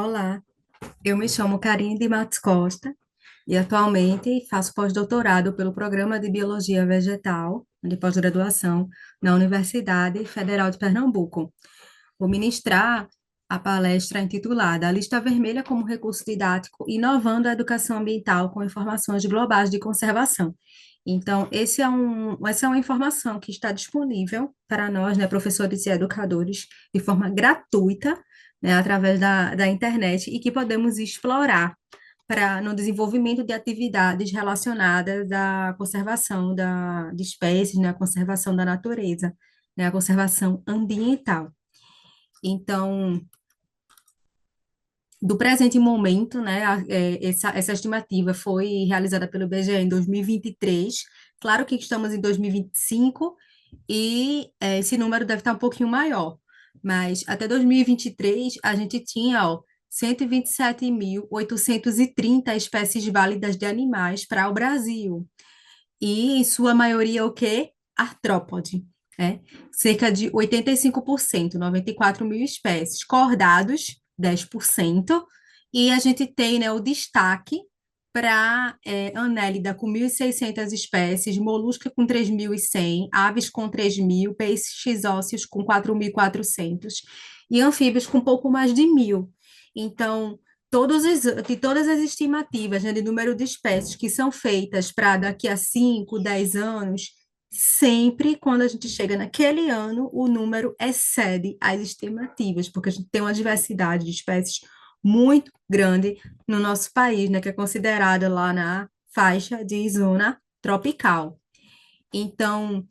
Olá, eu me chamo Karine de Matos Costa e atualmente faço pós-doutorado pelo Programa de Biologia Vegetal de pós-graduação na Universidade Federal de Pernambuco. Vou ministrar a palestra intitulada A Lista Vermelha como Recurso Didático, inovando a educação ambiental com informações globais de conservação. Então, essa é uma informação que está disponível para nós, né, professores e educadores, de forma gratuita, né, através da internet, e que podemos explorar no desenvolvimento de atividades relacionadas à conservação de espécies, né, à conservação da natureza, né, à conservação ambiental. Então, do presente momento, né, essa estimativa foi realizada pelo IBGE em 2023. Claro que estamos em 2025 e esse número deve estar um pouquinho maior, mas até 2023 a gente tinha, ó, 127.830 espécies válidas de animais para o Brasil. E em sua maioria o quê? Artrópode, né? Cerca de 85%, 94 mil espécies, cordados, 10%, e a gente tem, né, o destaque para Annelida com 1.600 espécies, molusca com 3.100, aves com 3.000, peixes ósseos com 4.400 e anfíbios com pouco mais de 1.000. Então, de todas as estimativas, né, de número de espécies que são feitas para daqui a 5, 10 anos, sempre quando a gente chega naquele ano, o número excede as estimativas, porque a gente tem uma diversidade de espécies muito grande no nosso país, né, que é considerada lá na faixa de zona tropical. Então,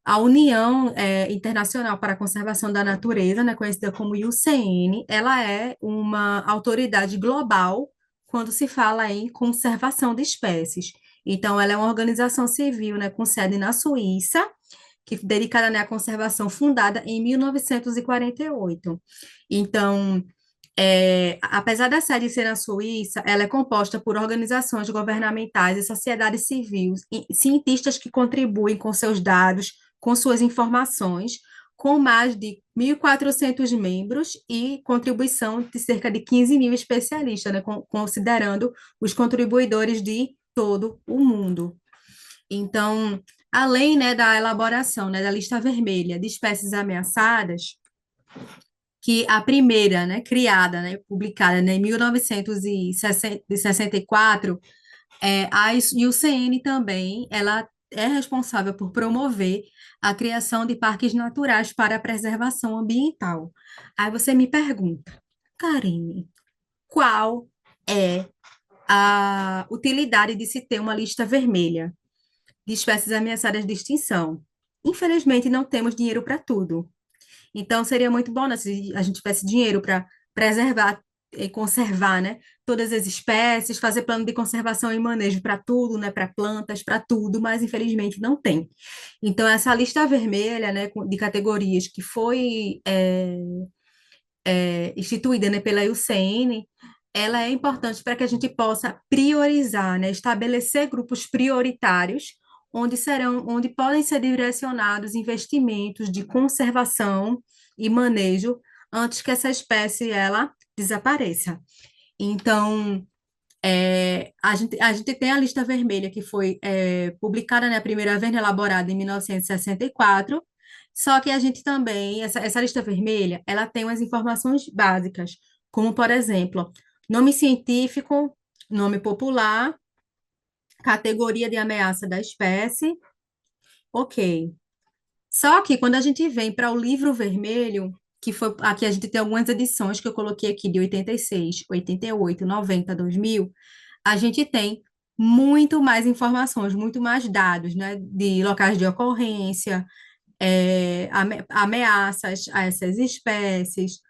a União Internacional para a Conservação da Natureza, né, conhecida como IUCN, ela é uma autoridade global quando se fala em conservação de espécies. Então, ela é uma organização civil, né, com sede na Suíça, que dedicada, né, à conservação, fundada em 1948. Então, apesar da sede ser na Suíça, ela é composta por organizações governamentais e sociedades civis, e cientistas que contribuem com seus dados, com suas informações, com mais de 1.400 membros e contribuição de cerca de 15 mil especialistas, né, considerando os contribuidores de todo o mundo. Então, além, né, da elaboração, né, da lista vermelha de espécies ameaçadas, que a primeira, né, criada, né, publicada, né, em 1964, a IUCN também, ela é responsável por promover a criação de parques naturais para a preservação ambiental. Aí você me pergunta, Karine, qual é a utilidade de se ter uma lista vermelha de espécies ameaçadas de extinção? Infelizmente, não temos dinheiro para tudo. Então, seria muito bom, né, se a gente tivesse dinheiro para preservar e conservar, né, todas as espécies, fazer plano de conservação e manejo para tudo, né, para plantas, para tudo, mas infelizmente não tem. Então, essa lista vermelha, né, de categorias que foi instituída, né, pela IUCN, ela é importante para que a gente possa priorizar, né, estabelecer grupos prioritários onde podem ser direcionados investimentos de conservação e manejo antes que essa espécie ela desapareça. Então, a gente tem a lista vermelha que foi publicada, né, a primeira vez, né, elaborada em 1964. Só que a gente também, essa lista vermelha, ela tem umas informações básicas, como, por exemplo, nome científico, nome popular, categoria de ameaça da espécie, ok. Só que quando a gente vem para o livro vermelho, que foi aqui a gente tem algumas edições que eu coloquei aqui de 86, 88, 90, 2000, a gente tem muito mais informações, muito mais dados, né, de locais de ocorrência, ameaças a essas espécies,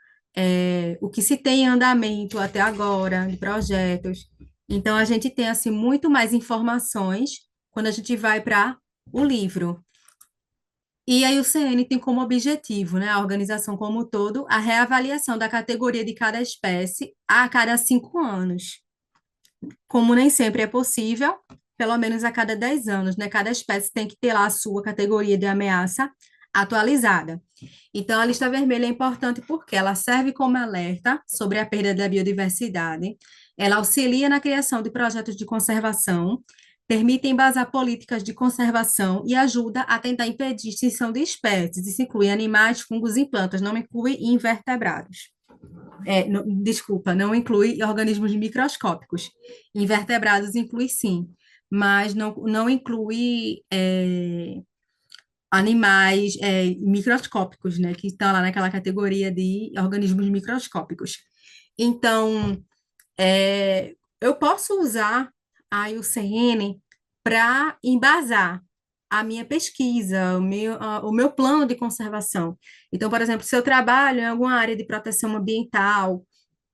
o que se tem em andamento até agora de projetos. Então, a gente tem assim muito mais informações quando a gente vai para o livro. E aí o CN tem como objetivo, né, a organização como um todo, a reavaliação da categoria de cada espécie a cada 5 anos. Como nem sempre é possível, pelo menos a cada 10 anos, né? Cada espécie tem que ter lá a sua categoria de ameaça atualizada. Então, a lista vermelha é importante porque ela serve como alerta sobre a perda da biodiversidade, ela auxilia na criação de projetos de conservação, permite embasar políticas de conservação e ajuda a tentar impedir extinção de espécies. Isso inclui animais, fungos e plantas, não inclui invertebrados. Desculpa, não inclui organismos microscópicos. Invertebrados inclui sim, mas não inclui animais microscópicos, né, que estão lá naquela categoria de organismos microscópicos. Então, eu posso usar a IUCN para embasar a minha pesquisa, o meu plano de conservação. Então, por exemplo, se eu trabalho em alguma área de proteção ambiental,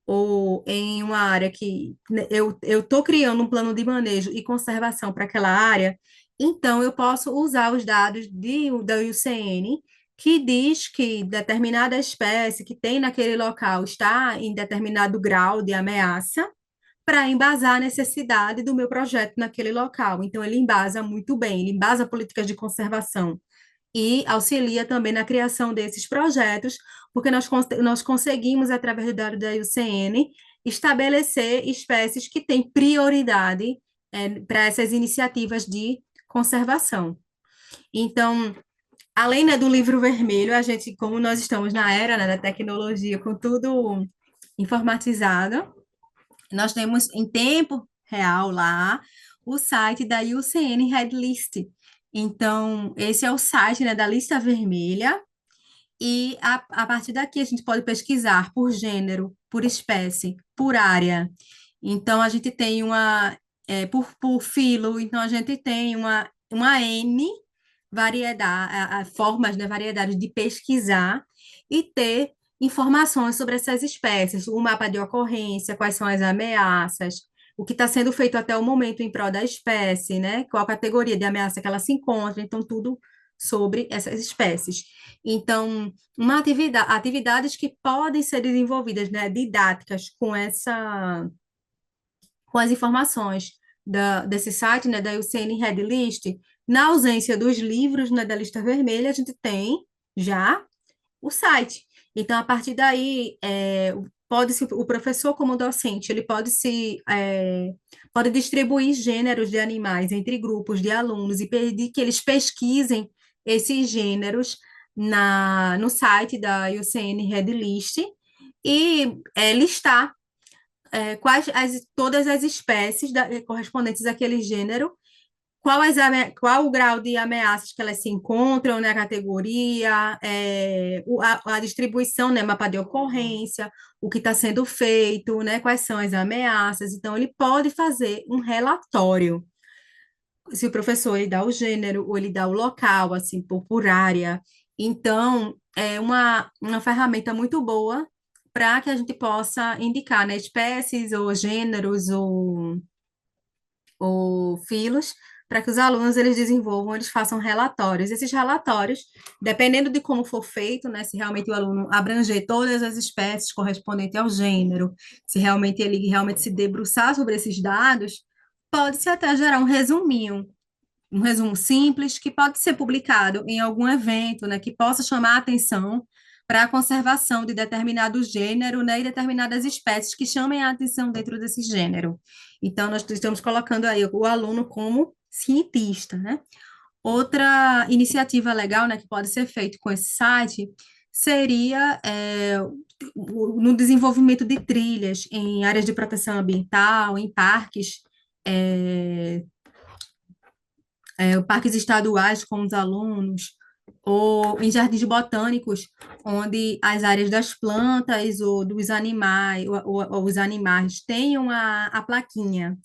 ou em uma área que né, eu estou criando um plano de manejo e conservação para aquela área, então eu posso usar os dados da IUCN, que diz que determinada espécie que tem naquele local está em determinado grau de ameaça, para embasar a necessidade do meu projeto naquele local. Então, ele embasa muito bem, ele embasa políticas de conservação e auxilia também na criação desses projetos, porque nós conseguimos, através do dado da IUCN, estabelecer espécies que têm prioridade para essas iniciativas de conservação. Então, além, né, do livro vermelho, a gente, como nós estamos na era, né, da tecnologia, com tudo informatizado, nós temos em tempo real lá o site da IUCN Red List. Então, esse é o site, né, da lista vermelha, e a partir daqui a gente pode pesquisar por gênero, por espécie, por área. Então, a gente tem por filo, então a gente tem uma N variedade, formas, né, variedades de pesquisar e ter informações sobre essas espécies, o mapa de ocorrência, quais são as ameaças, o que está sendo feito até o momento em prol da espécie, né? Qual a categoria de ameaça que ela se encontra, então tudo sobre essas espécies. Então, atividades que podem ser desenvolvidas, né, didáticas com as informações desse site, né, da UCN Red List, na ausência dos livros, né, da lista vermelha, a gente tem já o site. Então, a partir daí, o professor como docente, ele pode distribuir gêneros de animais entre grupos de alunos e pedir que eles pesquisem esses gêneros no site da UCN Red List e listar todas as espécies correspondentes àquele gênero, qual o grau de ameaças que elas se encontram na categoria, a distribuição, né, mapa de ocorrência, o que está sendo feito, né, quais são as ameaças. Então, ele pode fazer um relatório. Se o professor ele dá o gênero ou ele dá o local, assim, por área. Então, é uma ferramenta muito boa para que a gente possa indicar, né, espécies ou gêneros ou filos, para que os alunos eles desenvolvam, eles façam relatórios. Esses relatórios, dependendo de como for feito, né, se realmente o aluno abranger todas as espécies correspondentes ao gênero, se realmente ele realmente se debruçar sobre esses dados, pode-se até gerar um resumo simples que pode ser publicado em algum evento, né, que possa chamar a atenção para a conservação de determinado gênero, né, e determinadas espécies que chamem a atenção dentro desse gênero. Então, nós estamos colocando aí o aluno como cientista, né? Outra iniciativa legal, né, que pode ser feito com esse site seria no desenvolvimento de trilhas em áreas de proteção ambiental, em parques, é, parques estaduais com os alunos, ou em jardins botânicos, onde as áreas das plantas ou dos animais, ou os animais tenham a plaquinha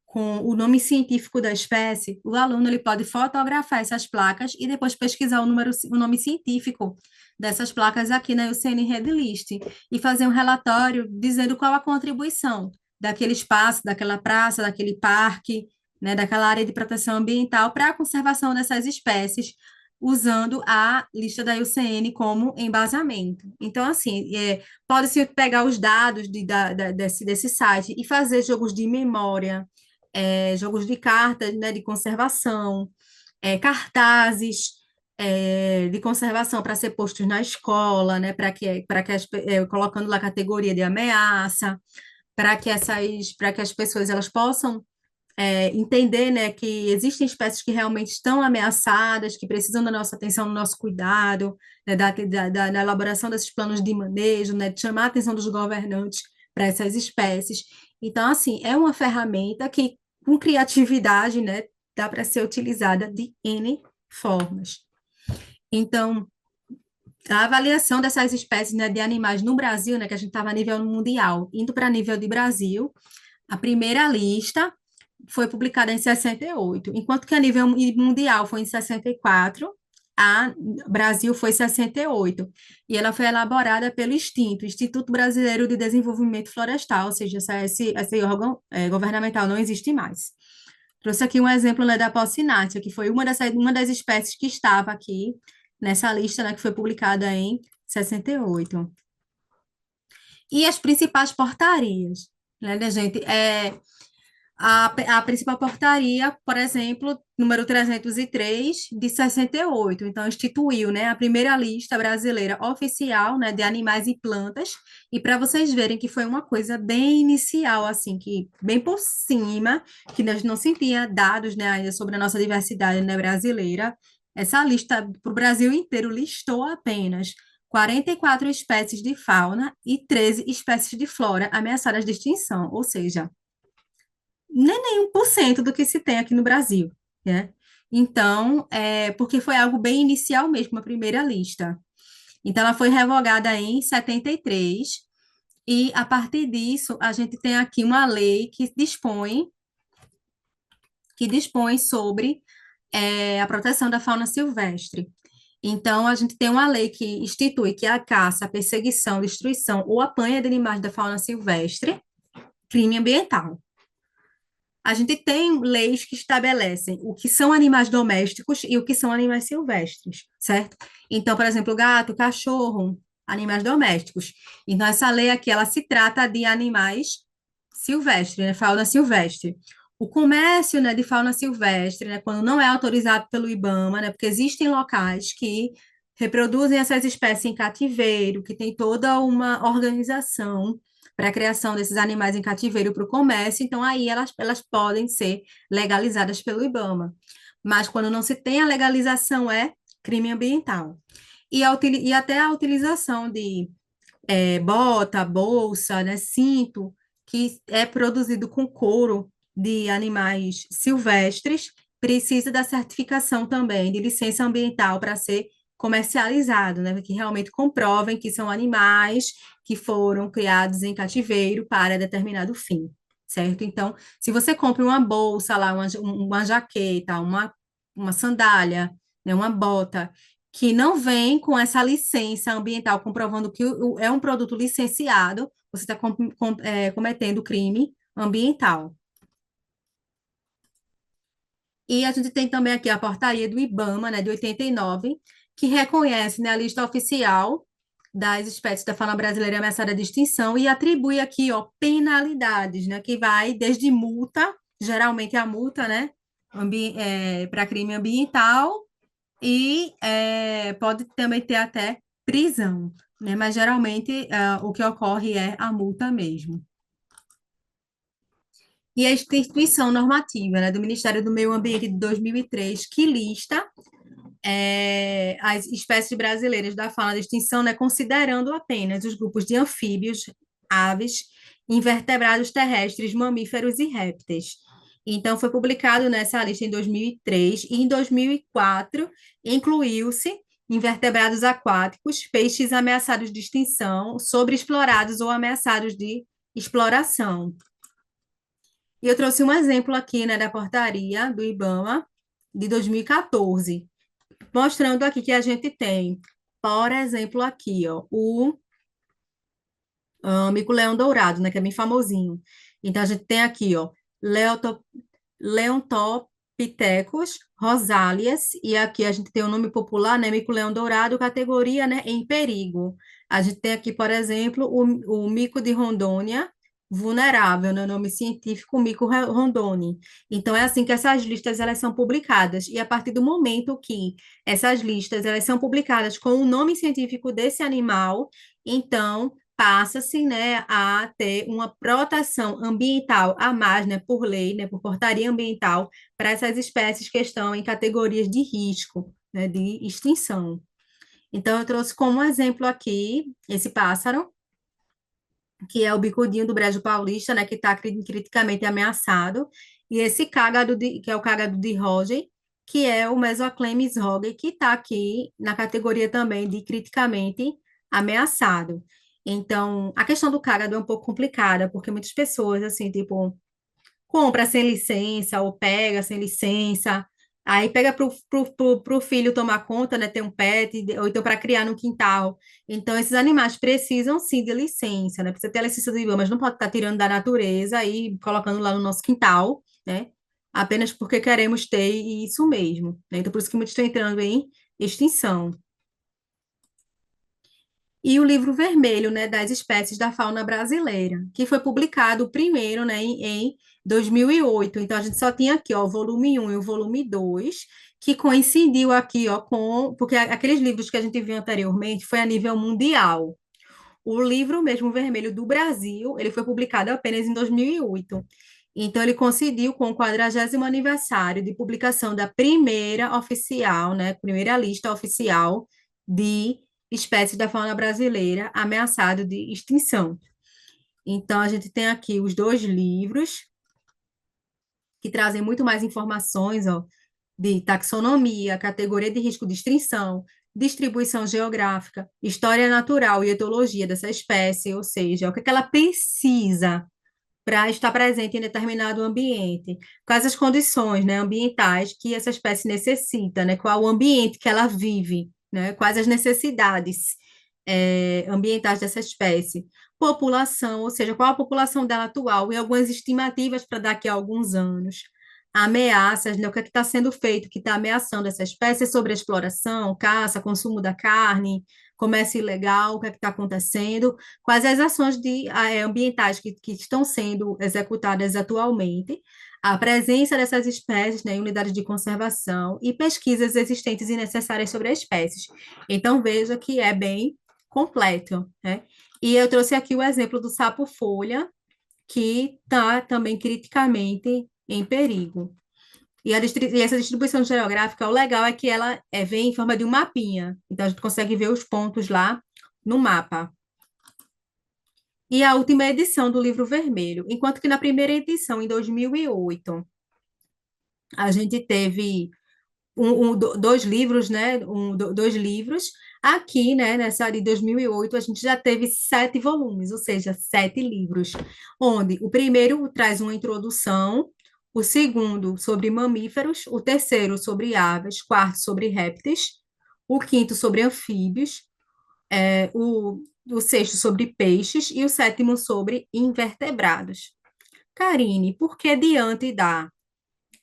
com o nome científico da espécie, o aluno ele pode fotografar essas placas e depois pesquisar o nome científico dessas placas aqui na UCN Red List e fazer um relatório dizendo qual a contribuição daquele espaço, daquela praça, daquele parque, né, daquela área de proteção ambiental para a conservação dessas espécies, usando a lista da IUCN como embasamento. Então, assim, pode-se pegar os dados desse site e fazer jogos de memória, jogos de cartas, né, de conservação, cartazes, de conservação para ser postos na escola, né, colocando lá categoria de ameaça, para que as pessoas elas possam entender, né, que existem espécies que realmente estão ameaçadas, que precisam da nossa atenção, do nosso cuidado, né, da elaboração desses planos de manejo, né, de chamar a atenção dos governantes para essas espécies. Então, assim, é uma ferramenta que, com criatividade, né, dá para ser utilizada de N formas. Então, a avaliação dessas espécies, né, de animais no Brasil, né, que a gente estava a nível mundial, indo para nível de Brasil, a primeira lista foi publicada em 68, enquanto que a nível mundial foi em 64, a Brasil foi 68, e ela foi elaborada pelo Instituto Brasileiro de Desenvolvimento Florestal, ou seja, esse órgão governamental não existe mais. Trouxe aqui um exemplo, né, da Paucinátia, que foi uma das espécies que estava aqui nessa lista, né, que foi publicada em 68. E as principais portarias, né, gente? A principal portaria, por exemplo, número 303 de 68. Então, instituiu, né, a primeira lista brasileira oficial, né, de animais e plantas. E para vocês verem que foi uma coisa bem inicial, assim, que bem por cima, que nós não se tinha dados, né, ainda sobre a nossa diversidade, né, brasileira. Essa lista para o Brasil inteiro listou apenas 44 espécies de fauna e 13 espécies de flora ameaçadas de extinção, ou seja, nem 1% do que se tem aqui no Brasil, né? Então, porque foi algo bem inicial mesmo, a primeira lista. Então, ela foi revogada em 73, e a partir disso, a gente tem aqui uma lei que dispõe sobre a proteção da fauna silvestre. Então, a gente tem uma lei que institui que a caça, a perseguição, destruição ou apanha de animais da fauna silvestre, crime ambiental. A gente tem leis que estabelecem o que são animais domésticos e o que são animais silvestres, certo? Então, por exemplo, gato, cachorro, animais domésticos. Então, essa lei aqui, ela se trata de animais silvestres, né? Fauna silvestre. O comércio, né, de fauna silvestre, né, quando não é autorizado pelo IBAMA, né, porque existem locais que reproduzem essas espécies em cativeiro, que tem toda uma organização para a criação desses animais em cativeiro para o comércio, então aí elas podem ser legalizadas pelo IBAMA. Mas quando não se tem a legalização, é crime ambiental. E até a utilização de bota, bolsa, né, cinto, que é produzido com couro de animais silvestres, precisa da certificação também de licença ambiental para ser comercializado, né, que realmente comprovem que são animais que foram criados em cativeiro para determinado fim, certo? Então, se você compra uma bolsa lá, uma jaqueta, uma sandália, né, uma bota, que não vem com essa licença ambiental comprovando que é um produto licenciado, você está cometendo crime ambiental. E a gente tem também aqui a portaria do IBAMA, né, de 89, que reconhece, né, a lista oficial das espécies da fauna brasileira ameaçada de extinção e atribui aqui, ó, penalidades, né, que vai desde multa, geralmente a multa, né, para crime ambiental, e pode também ter até prisão, né? Mas geralmente o que ocorre é a multa mesmo. E a instituição normativa, né, do Ministério do Meio Ambiente de 2003, que lista as espécies brasileiras da fauna de extinção, né, considerando apenas os grupos de anfíbios, aves, invertebrados terrestres, mamíferos e répteis. Então, foi publicado nessa lista em 2003 e em 2004 incluiu-se invertebrados aquáticos, peixes ameaçados de extinção, sobreexplorados ou ameaçados de exploração. E eu trouxe um exemplo aqui, né, da portaria do IBAMA de 2014, mostrando aqui que a gente tem, por exemplo, aqui, ó, o mico-leão dourado, né, que é bem famosinho. Então, a gente tem aqui, ó, Leontopithecus rosalias, e aqui a gente tem o nome popular, né, mico-leão dourado, categoria, né, em perigo. A gente tem aqui, por exemplo, o mico de Rondônia, vulnerável, no nome científico Mico Rondoni. Então, é assim que essas listas elas são publicadas. E a partir do momento que essas listas elas são publicadas com o nome científico desse animal, então passa-se, né, a ter uma proteção ambiental a mais, né, por lei, né, por portaria ambiental, para essas espécies que estão em categorias de risco, né, de extinção. Então, eu trouxe como exemplo aqui esse pássaro, que é o bicudinho do Brejo Paulista, né, que está criticamente ameaçado, e esse que é o cágado de Roger, que é o Mesoclemis roger, que está aqui na categoria também de criticamente ameaçado. Então, a questão do cágado é um pouco complicada, porque muitas pessoas, assim, tipo, compra sem licença ou pega sem licença, aí pega pro filho tomar conta, né, ter um pet, ou então para criar no quintal. Então, esses animais precisam sim de licença, né? Precisa ter a licença do IBAMA, mas não pode estar tirando da natureza e colocando lá no nosso quintal, né? Apenas porque queremos ter isso mesmo, né? Então, por isso que muitos estão entrando em extinção. E o livro vermelho, né, das espécies da fauna brasileira, que foi publicado primeiro, né, em 2008. Então, a gente só tinha aqui, ó, o volume um e o volume 2, que coincidiu aqui, ó, porque aqueles livros que a gente viu anteriormente foi a nível mundial. O livro mesmo vermelho do Brasil, ele foi publicado apenas em 2008. Então, ele coincidiu com o 40º aniversário de publicação da primeira oficial, né, primeira lista oficial de espécies da fauna brasileira ameaçado de extinção. Então, a gente tem aqui os dois livros que trazem muito mais informações, ó, de taxonomia, categoria de risco de extinção, distribuição geográfica, história natural e etologia dessa espécie, ou seja, o que é que ela precisa para estar presente em determinado ambiente, quais as condições, né, ambientais que essa espécie necessita, né, qual o ambiente que ela vive, né, quais as necessidades ambientais dessa espécie, população, ou seja, qual a população dela atual e algumas estimativas para daqui a alguns anos, ameaças, né, o que é que está sendo feito, que está ameaçando essa espécie sobre a exploração, caça, consumo da carne, comércio ilegal, o que é que está acontecendo, quais as ações ambientais que estão sendo executadas atualmente, a presença dessas espécies, né, em unidades de conservação e pesquisas existentes e necessárias sobre as espécies. Então, veja que é bem completo, né? E eu trouxe aqui o exemplo do sapo-folha, que está também criticamente em perigo. E essa distribuição geográfica, o legal é que ela vem em forma de um mapinha. Então, a gente consegue ver os pontos lá no mapa. E a última edição do Livro Vermelho. Enquanto que na primeira edição, em 2008, a gente teve dois livros, né? Dois livros. Aqui, né, nessa de 2008, a gente já teve 7 volumes, ou seja, 7 livros, onde o primeiro traz uma introdução, o segundo sobre mamíferos, o terceiro sobre aves, quarto sobre répteis, o quinto sobre anfíbios, o sexto sobre peixes e o sétimo sobre invertebrados. Karine, por que diante da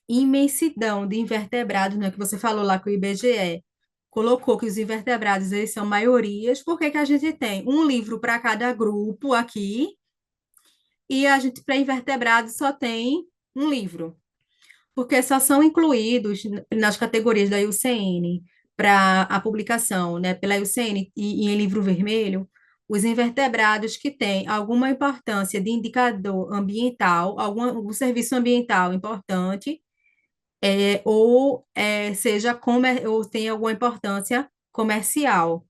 imensidão de invertebrados, né, que você falou lá com o IBGE, colocou que os invertebrados eles são maiorias, por que que a gente tem um livro para cada grupo aqui e a gente para invertebrados só tem um livro? Porque só são incluídos nas categorias da IUCN para a publicação, né, pela IUCN e em livro vermelho, os invertebrados que têm alguma importância de indicador ambiental, algum serviço ambiental importante, seja ou tenha alguma importância comercial.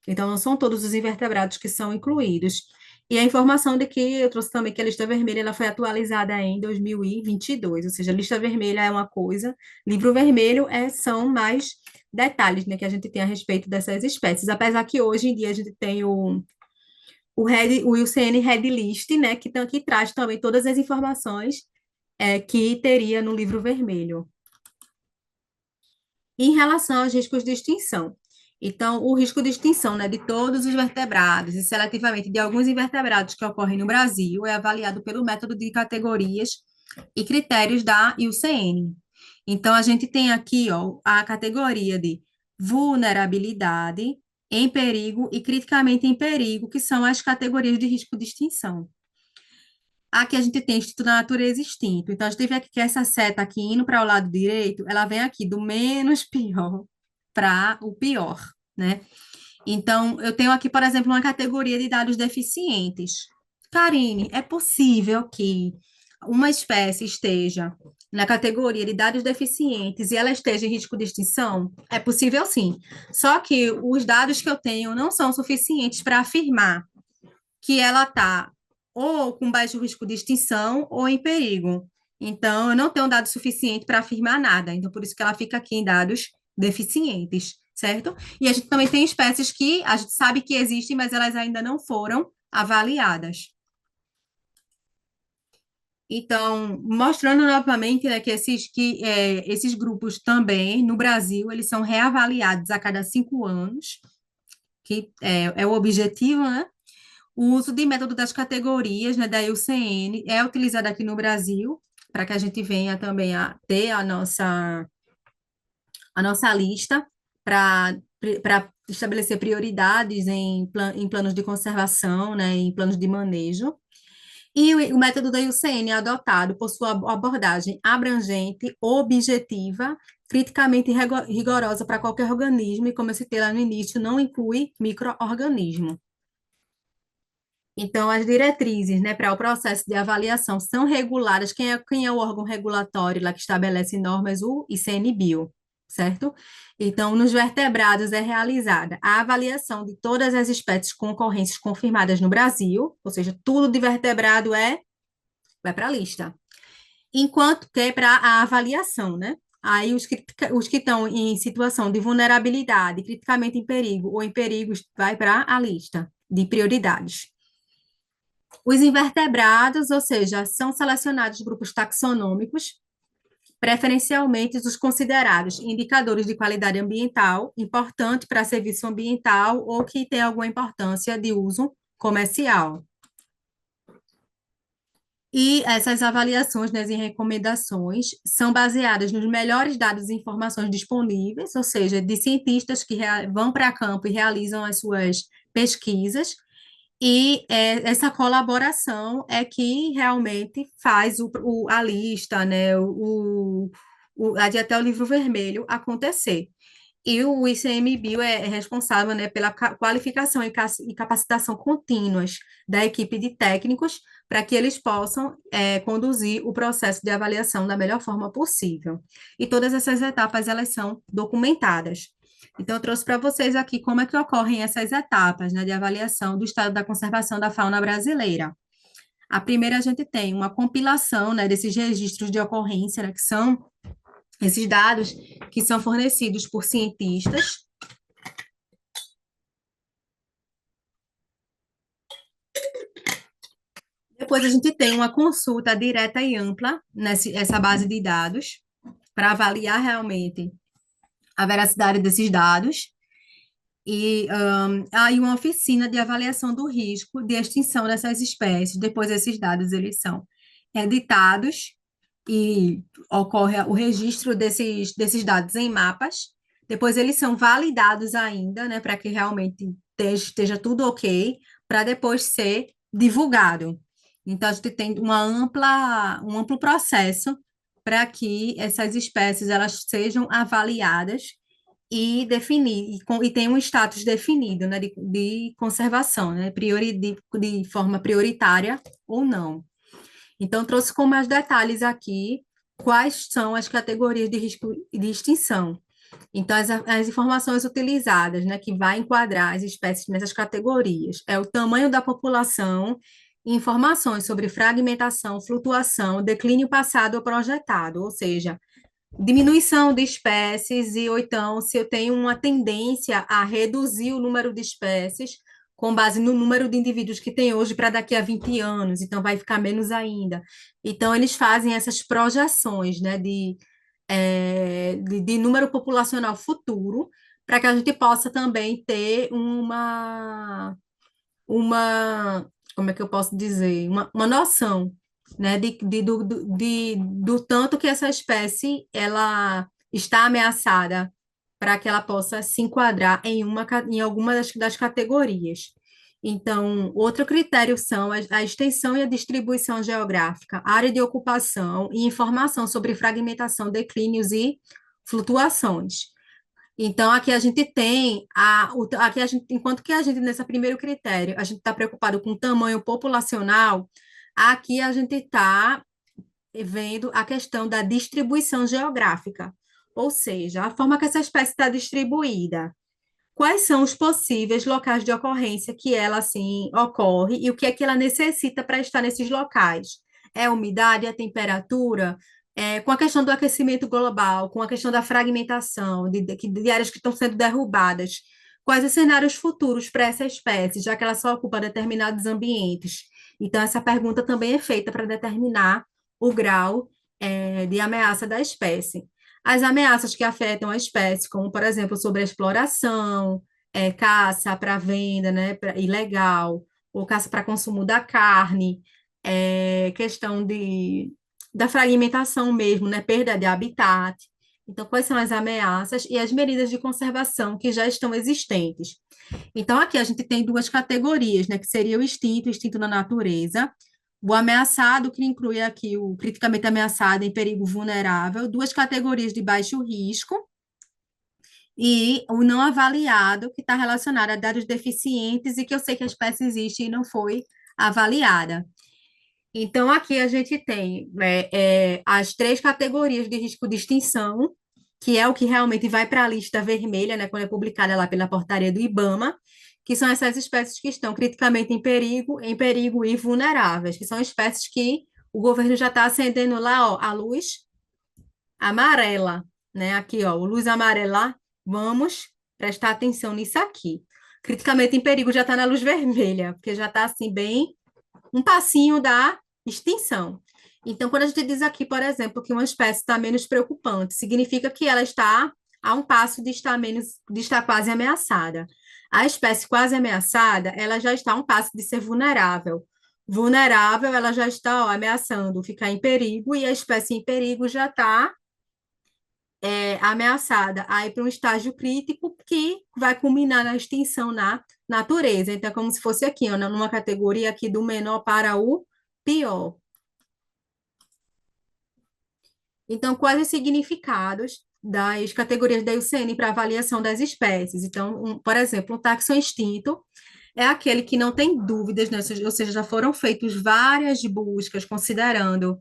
Então, não são todos os invertebrados que são incluídos. E a informação de que eu trouxe também que a lista vermelha ela foi atualizada em 2022, ou seja, a lista vermelha é uma coisa, livro vermelho são mais detalhes, né, que a gente tem a respeito dessas espécies, apesar que hoje em dia a gente tem o IUCN Red List, né, que traz também todas as informações que teria no livro vermelho. Em relação aos riscos de extinção. Então, o risco de extinção, né, de todos os vertebrados e seletivamente de alguns invertebrados que ocorrem no Brasil é avaliado pelo método de categorias e critérios da IUCN. Então, a gente tem aqui, ó, a categoria de vulnerabilidade, em perigo e criticamente em perigo, que são as categorias de risco de extinção. Aqui a gente tem Instituto da Natureza Extinto. Então, a gente vê aqui que essa seta aqui indo para o lado direito, ela vem aqui do menos pior para o pior, né? Então, eu tenho aqui, por exemplo, uma categoria de dados deficientes. Karine, é possível que uma espécie esteja na categoria de dados deficientes e ela esteja em risco de extinção? É possível sim. Só que os dados que eu tenho não são suficientes para afirmar que ela está ou com baixo risco de extinção ou em perigo. Então, eu não tenho dado suficiente para afirmar nada. Então, por isso que ela fica aqui em dados deficientes, certo? E a gente também tem espécies que a gente sabe que existem, mas elas ainda não foram avaliadas. Então, mostrando novamente, né, que esses grupos também, no Brasil, eles são reavaliados a cada 5 anos, que é o objetivo, né? O uso de método das categorias, né, da IUCN é utilizado aqui no Brasil, para que a gente venha também a ter a nossa lista para estabelecer prioridades em planos de conservação, né, em planos de manejo. E o método da IUCN é adotado por sua abordagem abrangente, objetiva, criticamente rigorosa para qualquer organismo, e como eu citei lá no início, não inclui micro-organismo. Então, as diretrizes, né, para o processo de avaliação são reguladas. Quem é o órgão regulatório lá que estabelece normas? O ICNBio, certo? Então, nos vertebrados é realizada a avaliação de todas as espécies com ocorrências confirmadas no Brasil, ou seja, tudo de vertebrado vai para a lista. Enquanto que é para a avaliação, né? Aí os que estão em situação de vulnerabilidade, criticamente em perigo ou em perigos, vai para a lista de prioridades. Os invertebrados, ou seja, são selecionados grupos taxonômicos, preferencialmente os considerados indicadores de qualidade ambiental, importante para serviço ambiental ou que tem alguma importância de uso comercial. E essas avaliações, né, e recomendações são baseadas nos melhores dados e informações disponíveis, ou seja, de cientistas que vão para campo e realizam as suas pesquisas. E essa colaboração é que realmente faz a lista, né, até o livro vermelho acontecer. E o ICMBio é responsável, né, pela qualificação e capacitação contínuas da equipe de técnicos para que eles possam conduzir o processo de avaliação da melhor forma possível. E todas essas etapas, elas são documentadas. Então, eu trouxe para vocês aqui como é que ocorrem essas etapas, né, de avaliação do estado da conservação da fauna brasileira. A primeira, a gente tem uma compilação, né, desses registros de ocorrência, né, que são esses dados que são fornecidos por cientistas. Depois, a gente tem uma consulta direta e ampla nessa base de dados, para avaliar realmente a veracidade desses dados. E aí uma oficina de avaliação do risco de extinção dessas espécies. Depois, esses dados eles são editados e ocorre o registro desses dados em mapas. Depois, eles são validados ainda, né, para que realmente esteja tudo ok, para depois ser divulgado. Então, a gente tem um amplo processo para que essas espécies elas sejam avaliadas e definir, e tem um status definido, né, de conservação, né, de forma prioritária ou não. Então, trouxe com mais detalhes aqui quais são as categorias de risco de extinção. Então, as informações utilizadas, né, que vai enquadrar as espécies nessas categorias, é o tamanho da população, informações sobre fragmentação, flutuação, declínio passado ou projetado, ou seja, diminuição de espécies, ou então, se eu tenho uma tendência a reduzir o número de espécies, com base no número de indivíduos que tem hoje para daqui a 20 anos, então vai ficar menos ainda. Então, eles fazem essas projeções, né, de número populacional futuro, para que a gente possa também ter como é que eu posso dizer, uma noção, né, do tanto que essa espécie ela está ameaçada para que ela possa se enquadrar em alguma das categorias. Então, outro critério são a extensão e a distribuição geográfica, área de ocupação e informação sobre fragmentação, declínios e flutuações. Então, aqui a gente tem aqui a gente, enquanto que a gente, nesse primeiro critério, a gente está preocupado com o tamanho populacional, aqui a gente está vendo a questão da distribuição geográfica, ou seja, a forma que essa espécie está distribuída. Quais são os possíveis locais de ocorrência que ela, assim, ocorre e o que é que ela necessita para estar nesses locais? É a umidade, a temperatura, com a questão do aquecimento global, com a questão da fragmentação, de áreas que estão sendo derrubadas. Quais os cenários futuros para essa espécie, já que ela só ocupa determinados ambientes? Então, essa pergunta também é feita para determinar o grau, de ameaça da espécie. As ameaças que afetam a espécie, como, por exemplo, sobre a exploração, caça para venda, né, ilegal, ou caça para consumo da carne, questão da fragmentação mesmo, né, perda de habitat. Então, quais são as ameaças e as medidas de conservação que já estão existentes? Então, aqui a gente tem duas categorias, né, que seria o instinto na natureza, o ameaçado, que inclui aqui o criticamente ameaçado em perigo vulnerável, duas categorias de baixo risco, e o não avaliado, que está relacionado a dados deficientes e que eu sei que a espécie existe e não foi avaliada. Então, aqui a gente tem as três categorias de risco de extinção, que é o que realmente vai para a lista vermelha, né, quando é publicada lá pela portaria do IBAMA, que são essas espécies que estão criticamente em perigo e vulneráveis, que são espécies que o governo já está acendendo lá, ó, a luz amarela, né? Aqui, ó, luz amarela, vamos prestar atenção nisso aqui. Criticamente em perigo já está na luz vermelha, porque já está assim bem um passinho da extinção. Então, quando a gente diz aqui, por exemplo, que uma espécie está menos preocupante, significa que ela está a um passo de estar menos, de estar quase ameaçada. A espécie quase ameaçada, ela já está a um passo de ser vulnerável. Vulnerável, ela já está, ó, ameaçando ficar em perigo, e a espécie em perigo já está ameaçada aí para um estágio crítico que vai culminar na extinção na natureza. Então, é como se fosse aqui, ó, numa categoria aqui do menor para o pior. Então, quais os significados das categorias da IUCN para avaliação das espécies? Então, por exemplo, um taxon extinto é aquele que não tem dúvidas, né? Ou seja, já foram feitas várias buscas considerando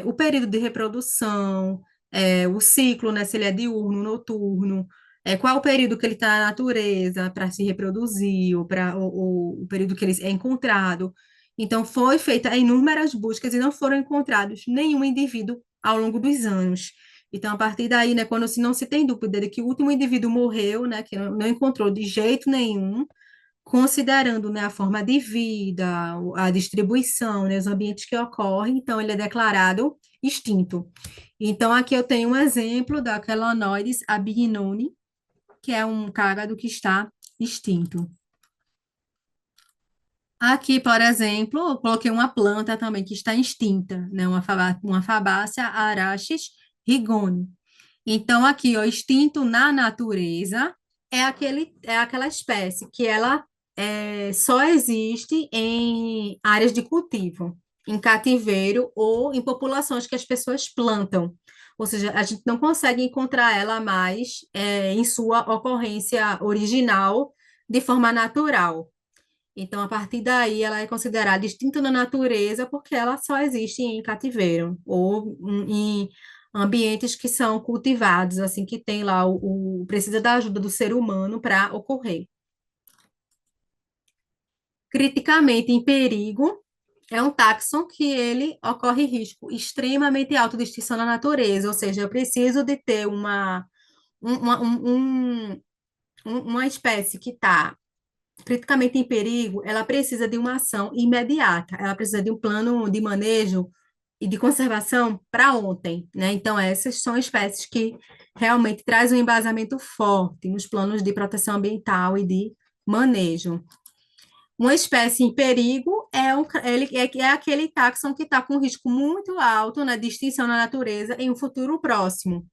o período de reprodução, o ciclo, né? Se ele é diurno, noturno, qual o período que ele está na natureza para se reproduzir, ou para o período que ele é encontrado. Então, foi feita inúmeras buscas e não foram encontrados nenhum indivíduo ao longo dos anos. Então, a partir daí, né, quando não se tem dúvida de que o último indivíduo morreu, né, que não encontrou de jeito nenhum, considerando, né, a forma de vida, a distribuição, né, os ambientes que ocorrem, então ele é declarado extinto. Então, aqui eu tenho um exemplo da Chelonoides abignoni, que é um cágado que está extinto. Aqui, por exemplo, eu coloquei uma planta também que está extinta, né, uma Fabaceae araxes rigoni. Então, aqui, ó, extinto na natureza é aquela espécie que ela só existe em áreas de cultivo, em cativeiro ou em populações que as pessoas plantam. Ou seja, a gente não consegue encontrar ela mais em sua ocorrência original de forma natural. Então, a partir daí, ela é considerada extinta na natureza porque ela só existe em cativeiro ou em ambientes que são cultivados, assim, que tem lá precisa da ajuda do ser humano para ocorrer. Criticamente em perigo é um táxon que ele ocorre risco extremamente alto de extinção na natureza, ou seja, eu preciso de ter um- uma, uma espécie que está criticamente em perigo, ela precisa de uma ação imediata, ela precisa de um plano de manejo e de conservação para ontem, né? Então, essas são espécies que realmente trazem um embasamento forte nos planos de proteção ambiental e de manejo. Uma espécie em perigo é aquele táxon que está com risco muito alto, né, de extinção na natureza em um futuro próximo.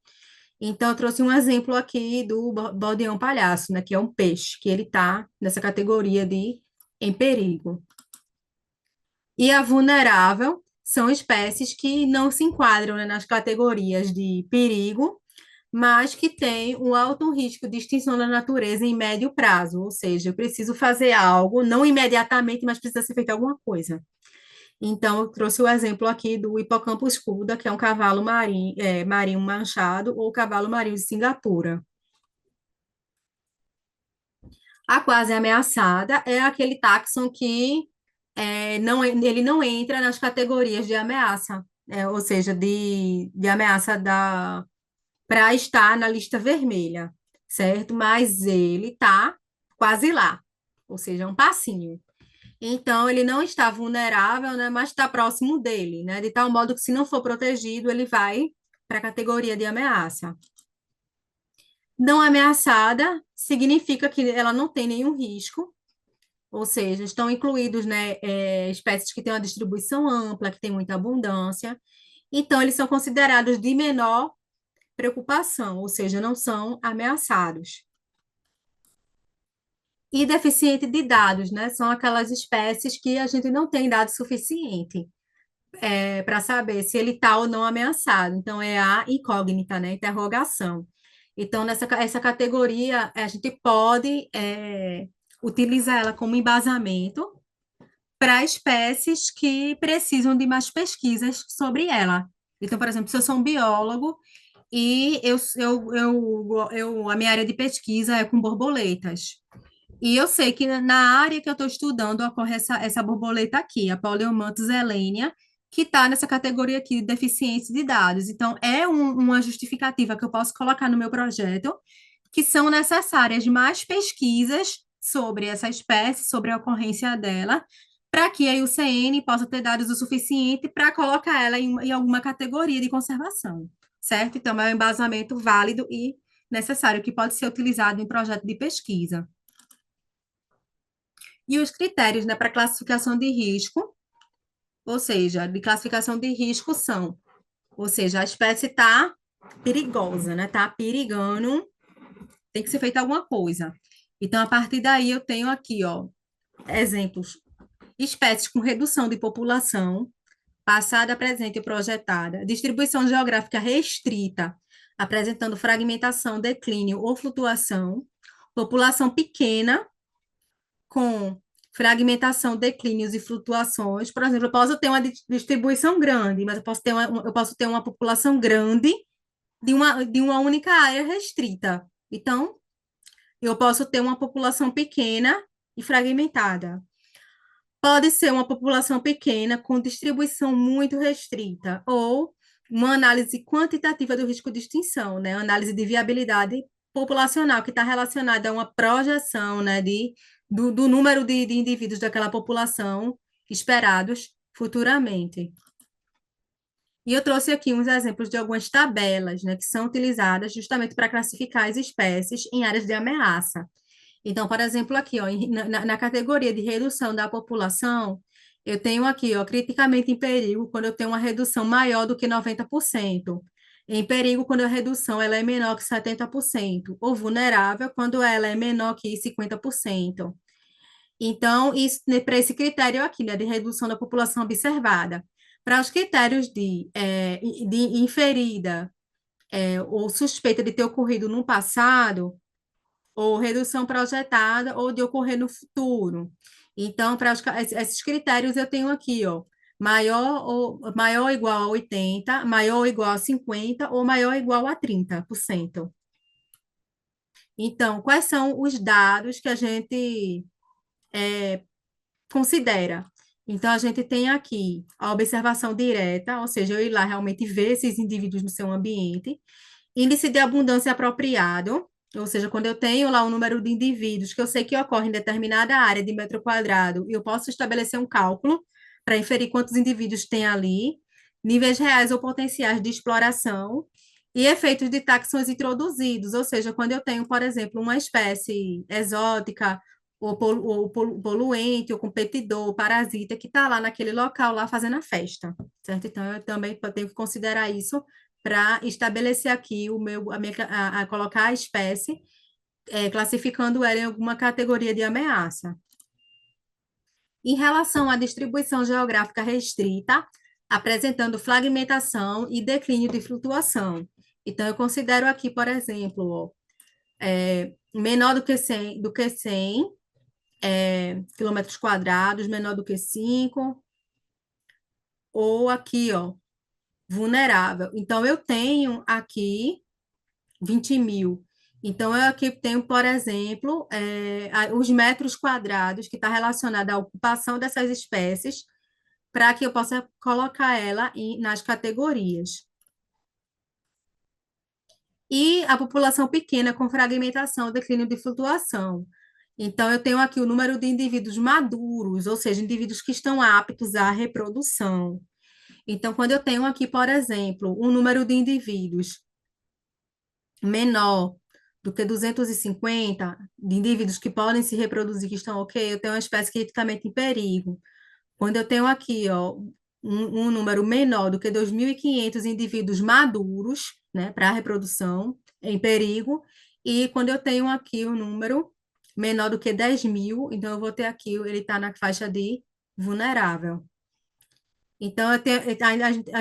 Então, eu trouxe um exemplo aqui do bodeão palhaço, né, que é um peixe, que ele está nessa categoria de em perigo. E a vulnerável são espécies que não se enquadram, né, nas categorias de perigo, mas que têm um alto risco de extinção da natureza em médio prazo, ou seja, eu preciso fazer algo, não imediatamente, mas precisa ser feita alguma coisa. Então, eu trouxe o exemplo aqui do hipocampo escuda, que é um cavalo marinho, marinho manchado, ou cavalo marinho de Singapura. A quase ameaçada é aquele táxon que não, ele não entra nas categorias de ameaça, ou seja, de ameaça para estar na lista vermelha, certo? Mas ele está quase lá, ou seja, um passinho. Então, ele não está vulnerável, né, mas está próximo dele, né? De tal modo que, se não for protegido, ele vai para a categoria de ameaça. Não ameaçada significa que ela não tem nenhum risco, ou seja, estão incluídos, né, espécies que têm uma distribuição ampla, que têm muita abundância. Então, eles são considerados de menor preocupação, ou seja, não são ameaçados. E deficiente de dados, né? São aquelas espécies que a gente não tem dados suficiente para saber se ele está ou não ameaçado. Então, é a incógnita, né? Interrogação. Então, essa categoria, a gente pode utilizar ela como embasamento para espécies que precisam de mais pesquisas sobre ela. Então, por exemplo, se eu sou um biólogo e a minha área de pesquisa é com borboletas. E eu sei que na área que eu estou estudando ocorre essa borboleta aqui, a Poliomantus zelenia, que está nessa categoria aqui de deficiência de dados. Então, uma justificativa que eu posso colocar no meu projeto, que são necessárias mais pesquisas sobre essa espécie, sobre a ocorrência dela, para que a IUCN possa ter dados o suficiente para colocar ela em alguma categoria de conservação, certo? Então, é um embasamento válido e necessário que pode ser utilizado em projeto de pesquisa. E os critérios, né, para classificação de risco, ou seja, de classificação de risco são, ou seja, a espécie está perigosa, né? Está perigando, tem que ser feita alguma coisa. Então, a partir daí, eu tenho aqui, ó, exemplos. Espécies com redução de população, passada, presente e projetada. Distribuição geográfica restrita, apresentando fragmentação, declínio ou flutuação. População pequena, com fragmentação, declínios e flutuações. Por exemplo, eu posso ter uma distribuição grande, mas eu posso ter uma população grande de uma única área restrita. Então, eu posso ter uma população pequena e fragmentada. Pode ser uma população pequena com distribuição muito restrita, ou uma análise quantitativa do risco de extinção, né? Análise de viabilidade populacional, que está relacionada a uma projeção, né, do número de indivíduos daquela população esperados futuramente. E eu trouxe aqui uns exemplos de algumas tabelas, né, que são utilizadas justamente para classificar as espécies em áreas de ameaça. Então, por exemplo, aqui, ó, na categoria de redução da população, eu tenho aqui, ó, criticamente em perigo, quando eu tenho uma redução maior do que 90%. Em perigo, quando a redução ela é menor que 70%. Ou vulnerável, quando ela é menor que 50%. Então, para esse critério aqui, né, de redução da população observada. Para os critérios de inferida, ou suspeita de ter ocorrido no passado, ou redução projetada, ou de ocorrer no futuro. Então, para esses critérios, eu tenho aqui, ó, maior ou igual a 80, maior ou igual a 50, ou maior ou igual a 30%. Então, quais são os dados que a gente considera? Então, a gente tem aqui a observação direta, ou seja, eu ir lá realmente ver esses indivíduos no seu ambiente, índice de abundância apropriado, ou seja, quando eu tenho lá um número de indivíduos que eu sei que ocorre em determinada área de metro quadrado, eu posso estabelecer um cálculo para inferir quantos indivíduos tem ali, níveis reais ou potenciais de exploração e efeitos de taxões introduzidos, ou seja, quando eu tenho, por exemplo, uma espécie exótica ou poluente, ou competidor, ou parasita, que está lá naquele local, lá fazendo a festa, certo? Então, eu também tenho que considerar isso para estabelecer aqui colocar a espécie, classificando ela em alguma categoria de ameaça. em relação à distribuição geográfica restrita, apresentando fragmentação e declínio de flutuação. Então, eu considero aqui, por exemplo, ó, menor do que 100 quilômetros quadrados, menor do que 5, ou aqui, ó, vulnerável. Então, eu tenho aqui 20 mil. Então, eu aqui tenho, por exemplo, os metros quadrados que está relacionado à ocupação dessas espécies, para que eu possa colocar ela nas categorias. E a população pequena com fragmentação, declínio de flutuação. Então, eu tenho aqui o número de indivíduos maduros, ou seja, indivíduos que estão aptos à reprodução. Então, quando eu tenho aqui, por exemplo, um número de indivíduos menor do que 250 de indivíduos que podem se reproduzir, que estão ok, eu tenho uma espécie criticamente em perigo. Quando eu tenho aqui, ó, um número menor do que 2.500 indivíduos maduros, né, para a reprodução, em perigo, e quando eu tenho aqui um número menor do que 10 mil, então eu vou ter aqui, ele está na faixa de vulnerável. Então, a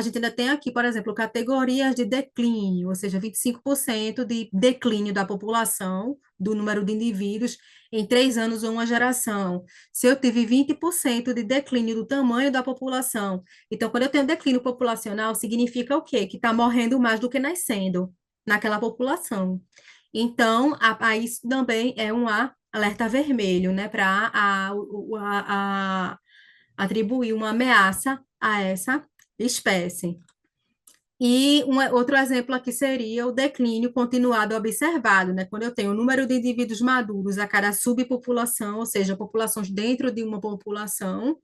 gente ainda tem aqui, por exemplo, categorias de declínio, ou seja, 25% de declínio da população, do número de indivíduos, em 3 anos ou uma geração. Se eu tive 20% de declínio do tamanho da população, então, quando eu tenho declínio populacional, significa o quê? Que está morrendo mais do que nascendo naquela população. Então, isso também é um alerta vermelho, né, para atribuir uma ameaça a essa espécie. E outro exemplo aqui seria o declínio continuado observado, né? Quando eu tenho o número de indivíduos maduros a cada subpopulação, ou seja, populações dentro de uma população,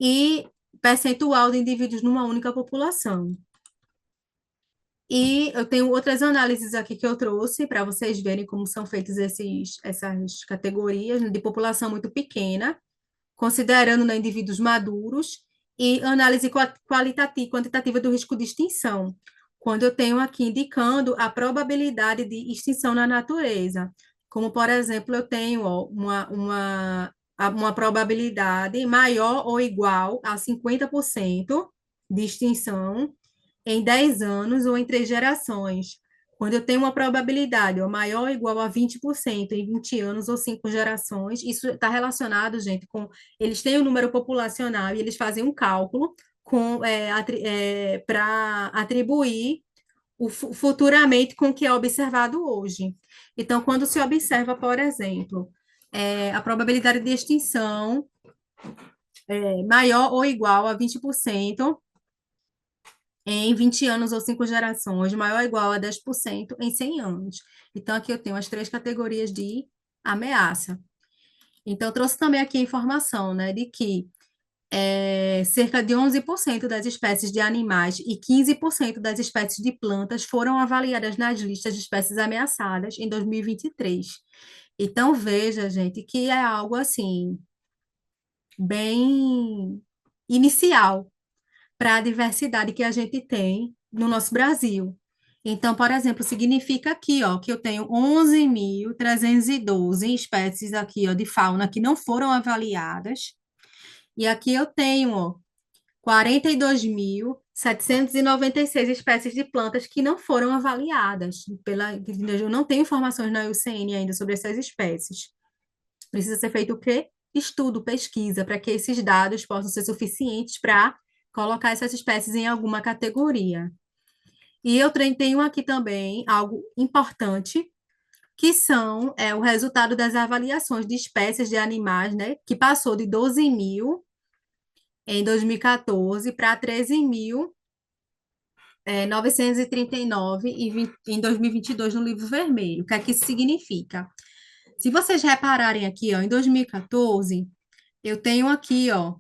e percentual de indivíduos numa única população. E eu tenho outras análises aqui que eu trouxe para vocês verem como são feitas essas categorias, né, de população muito pequena, considerando, né, indivíduos maduros, e análise qualitativa, quantitativa do risco de extinção, quando eu tenho aqui indicando a probabilidade de extinção na natureza. Como, por exemplo, eu tenho ó, uma probabilidade maior ou igual a 50% de extinção em 10 anos ou em 3 gerações. Quando eu tenho uma probabilidade ó, maior ou igual a 20% em 20 anos ou 5 gerações, isso está relacionado, gente, com. Eles têm o número populacional e eles fazem um cálculo para atribuir futuramente com o que é observado hoje. Então, quando se observa, por exemplo, a probabilidade de extinção maior ou igual a 20% em 20 anos ou 5 gerações, maior ou igual a 10% em 100 anos. Então, aqui eu tenho as 3 categorias de ameaça. Então, eu trouxe também aqui a informação, né, de que cerca de 11% das espécies de animais e 15% das espécies de plantas foram avaliadas nas listas de espécies ameaçadas em 2023. Então, veja, gente, que é algo assim, bem inicial para a diversidade que a gente tem no nosso Brasil. Então, por exemplo, significa aqui, ó, que eu tenho 11.312 espécies aqui, ó, de fauna que não foram avaliadas. E aqui eu tenho, ó, 42.796 espécies de plantas que não foram avaliadas. Eu não tenho informações na IUCN ainda sobre essas espécies. Precisa ser feito o quê? Estudo, pesquisa, para que esses dados possam ser suficientes para colocar essas espécies em alguma categoria. E eu tenho aqui também algo importante, que são o resultado das avaliações de espécies de animais, né, que passou de 12 mil em 2014 para 13.939 em 2022 no Livro Vermelho. O que é que isso significa? Se vocês repararem aqui, ó, em 2014, eu tenho aqui, ó,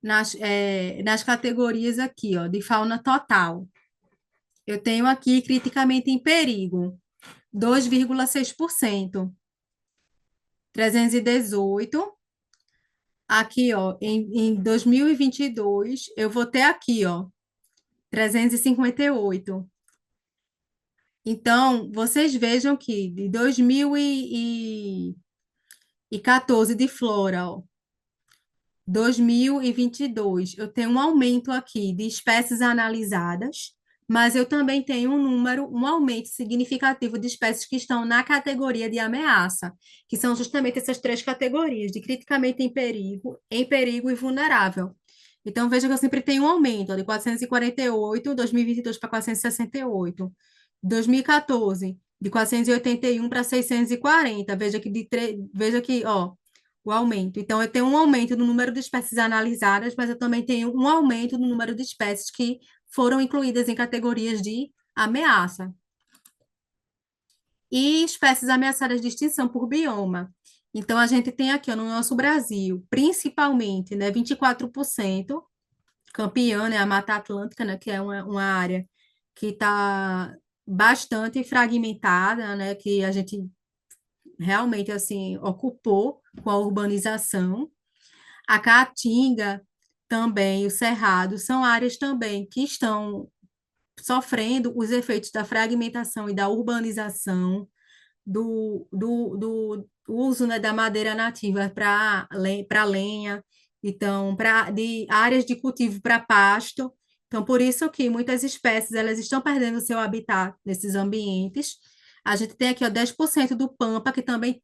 nas categorias aqui, ó, de fauna total. Eu tenho aqui criticamente em perigo, 2,6%. 318. Aqui, ó, em 2022, eu vou ter aqui, ó, 358. Então, vocês vejam que de 2014 de flora, ó, 2022, eu tenho um aumento aqui de espécies analisadas, mas eu também tenho um aumento significativo de espécies que estão na categoria de ameaça, que são justamente essas três categorias, de criticamente em perigo e vulnerável. Então, veja que eu sempre tenho um aumento, ó, de 448, 2022 para 468, 2014, de 481 para 640. Veja que, ó, o aumento. Então, eu tenho um aumento no número de espécies analisadas, mas eu também tenho um aumento no número de espécies que foram incluídas em categorias de ameaça. E espécies ameaçadas de extinção por bioma. Então, a gente tem aqui, ó, no nosso Brasil, principalmente, né, 24%, campeã, né, a Mata Atlântica, né, que é uma área que está bastante fragmentada, né, que a gente realmente, assim, ocupou com a urbanização. A Caatinga também, o Cerrado, são áreas também que estão sofrendo os efeitos da fragmentação e da urbanização, do uso, né, da madeira nativa para lenha, então, de áreas de cultivo para pasto. Então, por isso que muitas espécies elas estão perdendo seu habitat nesses ambientes. A gente tem aqui, ó, 10% do Pampa, que também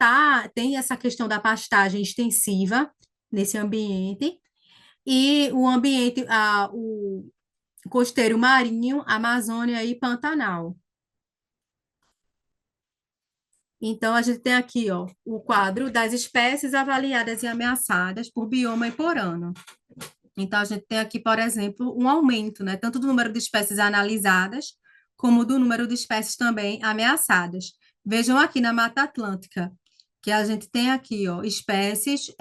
tem essa questão da pastagem extensiva nesse ambiente. E o ambiente, o costeiro marinho, Amazônia e Pantanal. Então, a gente tem aqui, ó, o quadro das espécies avaliadas e ameaçadas por bioma e por ano. Então, a gente tem aqui, por exemplo, um aumento, né, tanto do número de espécies analisadas, como do número de espécies também ameaçadas. Vejam aqui na Mata Atlântica, que a gente tem aqui, ó, espécies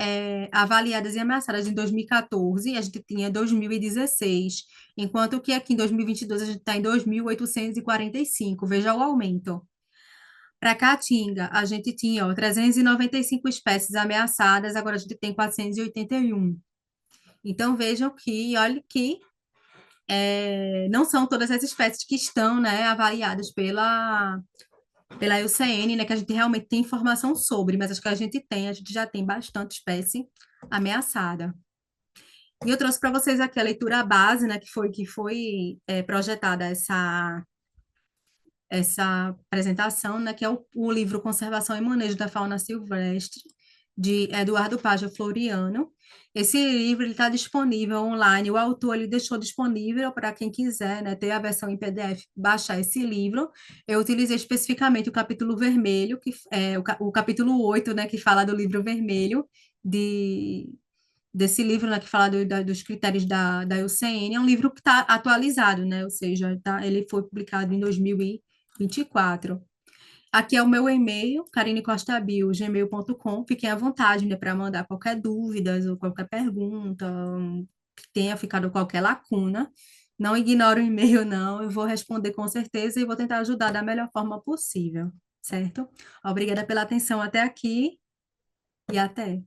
avaliadas e ameaçadas em 2014, a gente tinha 2016, enquanto que aqui em 2022 a gente está em 2.845. Veja o aumento. Para Caatinga, a gente tinha, ó, 395 espécies ameaçadas, agora a gente tem 481. Então, vejam que, olha que não são todas as espécies que estão, né, avaliadas pela IUCN, né, que a gente realmente tem informação sobre, mas acho que a gente já tem bastante espécie ameaçada. E eu trouxe para vocês aqui a leitura base, né, que foi projetada essa apresentação, né, que é o livro Conservação e Manejo da Fauna Silvestre, de Eduardo Paja Floriano. Esse livro está disponível online, o autor ele deixou disponível para quem quiser, né, ter a versão em PDF, baixar esse livro. Eu utilizei especificamente o capítulo vermelho, que é o capítulo 8, né, que fala do livro vermelho, desse livro, né, que fala dos critérios da IUCN. É um livro que está atualizado, né, ou seja, ele foi publicado em 2024. Aqui é o meu e-mail, karinecostabil@gmail.com. Fiquem à vontade, né, para mandar qualquer dúvida ou qualquer pergunta, que tenha ficado qualquer lacuna. Não ignore o e-mail, não. Eu vou responder com certeza e vou tentar ajudar da melhor forma possível, certo? Obrigada pela atenção até aqui e até.